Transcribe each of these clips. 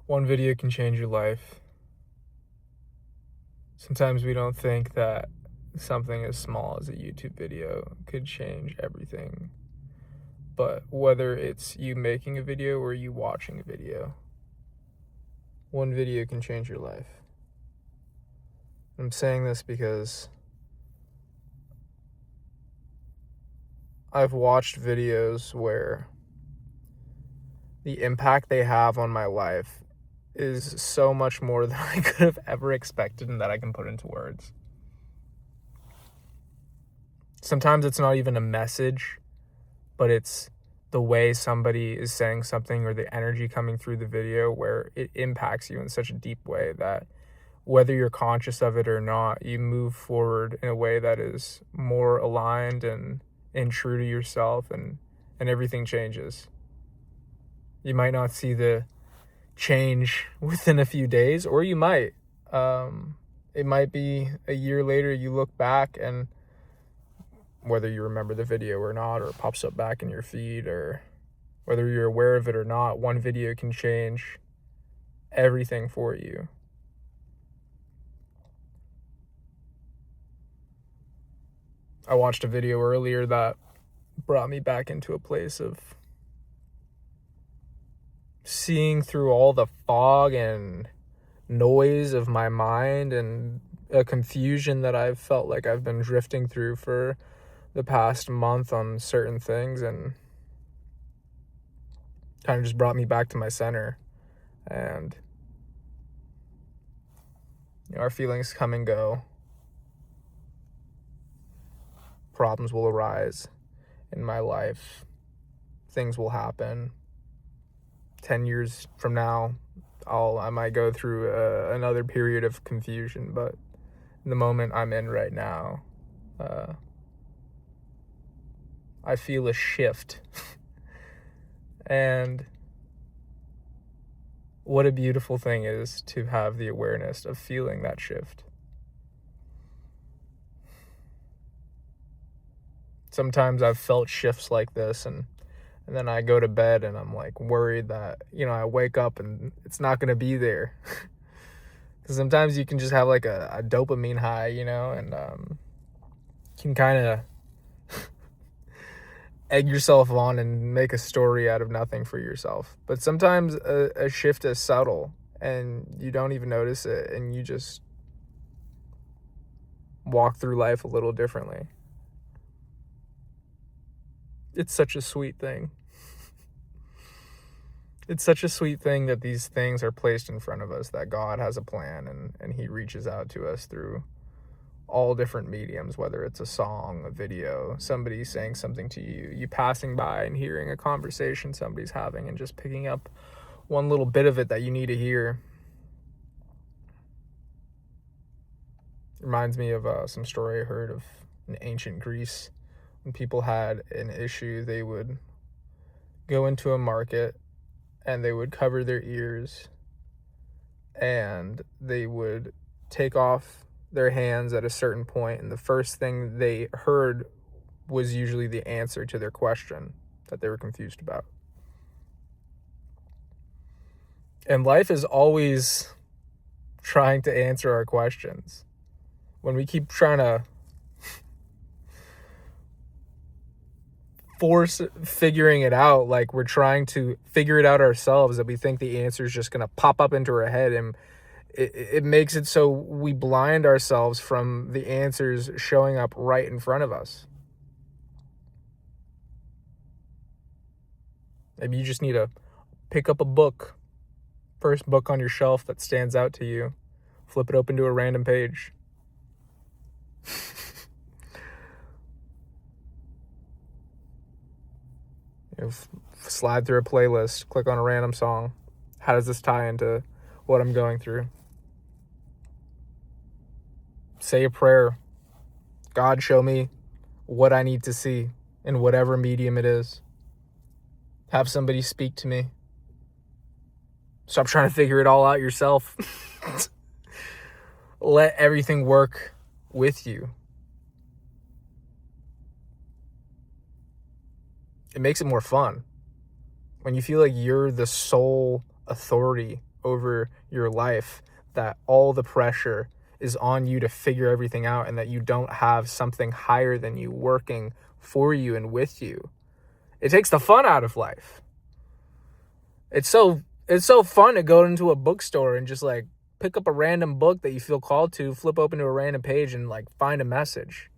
One video can change your life. Sometimes we don't think that something as small as a YouTube video could change everything. But whether it's you making a video or you watching a video, one video can change your life. I'm saying this because I've watched videos where the impact they have on my life is so much more than I could have ever expected and that I can put into words. Sometimes it's not even a message, but it's the way somebody is saying something or the energy coming through the video where it impacts you in such a deep way that whether you're conscious of it or not, you move forward in a way that is more aligned and true to yourself, and everything changes. You might not see the change within a few days, or you might. It might be a year later you look back, and whether you remember the video or not, or it pops up back in your feed, or whether you're aware of it or not, one video can change everything for you. I watched a video earlier that brought me back into a place of seeing through all the fog and noise of my mind and a confusion that I've felt like I've been drifting through for the past month on certain things, and kind of just brought me back to my center. And our feelings come and go. Problems will arise in my life. Things will happen. 10 years from now, I might go through another period of confusion, but in the moment I'm in right now, I feel a shift. And what a beautiful thing it is to have the awareness of feeling that shift. Sometimes I've felt shifts like this, and then I go to bed and I'm like worried that, I wake up and it's not going to be there. Because sometimes you can just have like a dopamine high, and can kind of egg yourself on and make a story out of nothing for yourself. But sometimes a shift is subtle and you don't even notice it, and you just walk through life a little differently. It's such a sweet thing. It's such a sweet thing that these things are placed in front of us, that God has a plan and he reaches out to us through all different mediums, whether it's a song, a video, somebody saying something to you, you passing by and hearing a conversation somebody's having and just picking up one little bit of it that you need to hear. It reminds me of some story I heard of in ancient Greece. When people had an issue, they would go into a market and they would cover their ears and they would take off their hands at a certain point, and the first thing they heard was usually the answer to their question that they were confused about. And life is always trying to answer our questions. When we keep trying to force figuring it out, like we're trying to figure it out ourselves, that we think the answer is just going to pop up into our head, and it makes it so we blind ourselves from the answers showing up right in front of us. Maybe you just need to pick up a book, first book on your shelf that stands out to you, flip it open to a random page. Slide through a playlist, click on a random song. How does this tie into what I'm going through? Say a prayer. God, show me what I need to see in whatever medium it is. Have somebody speak to me. Stop trying to figure it all out yourself. Let everything work with you. It makes it more fun when you feel like you're the sole authority over your life, that all the pressure is on you to figure everything out, and that you don't have something higher than you working for you and with you. It takes the fun out of life. It's so fun to go into a bookstore and just like pick up a random book that you feel called to, flip open to a random page and like find a message.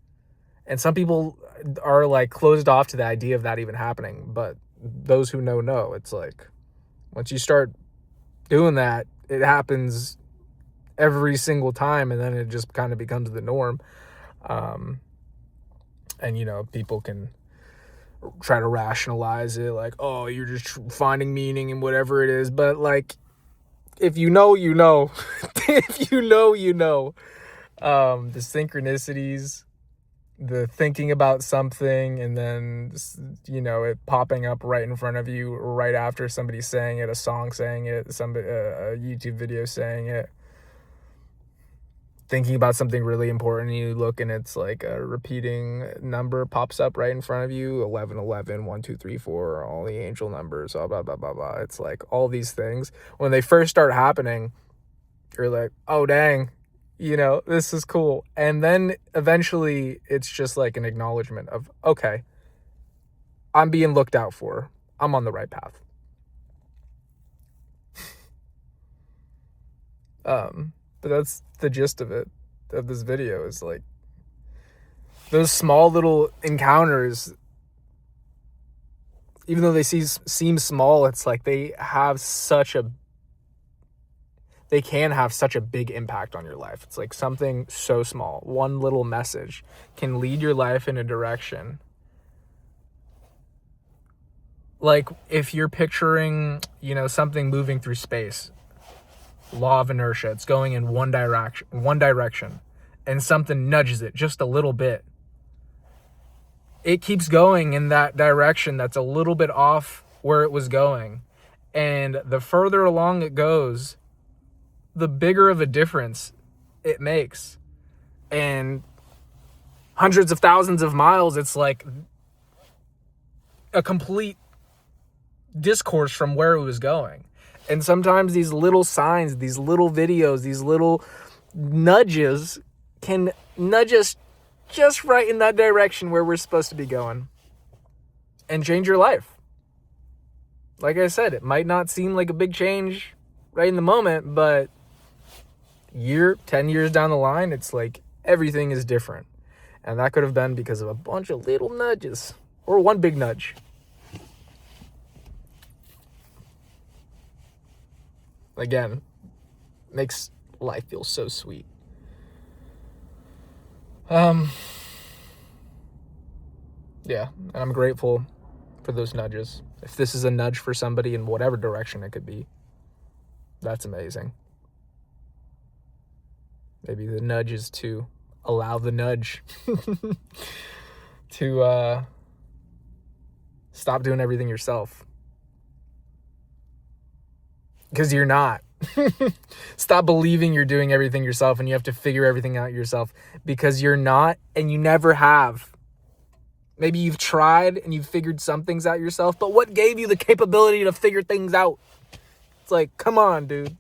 And some people are like closed off to the idea of that even happening. But those who know. It's like once you start doing that, it happens every single time, and then it just kind of becomes the norm. And you know, people can try to rationalize it like, oh, you're just finding meaning in whatever it is. But like, if you know, you know. If you know, you know. The synchronicities, the thinking about something, and then, you know, it popping up right in front of you right after somebody saying it, a song saying it, somebody, a YouTube video saying it. Thinking about something really important, and you look and it's like a repeating number pops up right in front of you, 1111, 1 2 3 4, all the angel numbers, blah blah blah blah blah. It's like all these things, when they first start happening, you're like, oh dang, you know, this is cool. And then eventually it's just like an acknowledgement of, okay, I'm being looked out for, I'm on the right path. But that's the gist of it, of this video, is like those small little encounters, even though they seem small, it's like they can have such a big impact on your life. It's like something so small, one little message can lead your life in a direction. Like if you're picturing, you know, something moving through space, law of inertia, it's going in one direction, and something nudges it just a little bit. It keeps going in that direction that's a little bit off where it was going. And the further along it goes, the bigger of a difference it makes. And hundreds of thousands of miles, it's like a complete discourse from where it was going. And sometimes these little signs, these little videos, these little nudges can nudge us just right in that direction where we're supposed to be going and change your life. Like I said, it might not seem like a big change right in the moment, but 10 years down the line, it's like everything is different. And that could have been because of a bunch of little nudges, or one big nudge. Again, makes life feel so sweet. Yeah, and I'm grateful for those nudges. If this is a nudge for somebody in whatever direction it could be, that's amazing. Maybe the nudge is to allow the nudge to stop doing everything yourself. Because you're not. Stop believing you're doing everything yourself and you have to figure everything out yourself, because you're not, and you never have. Maybe you've tried and you've figured some things out yourself, but what gave you the capability to figure things out? It's like, come on, dude.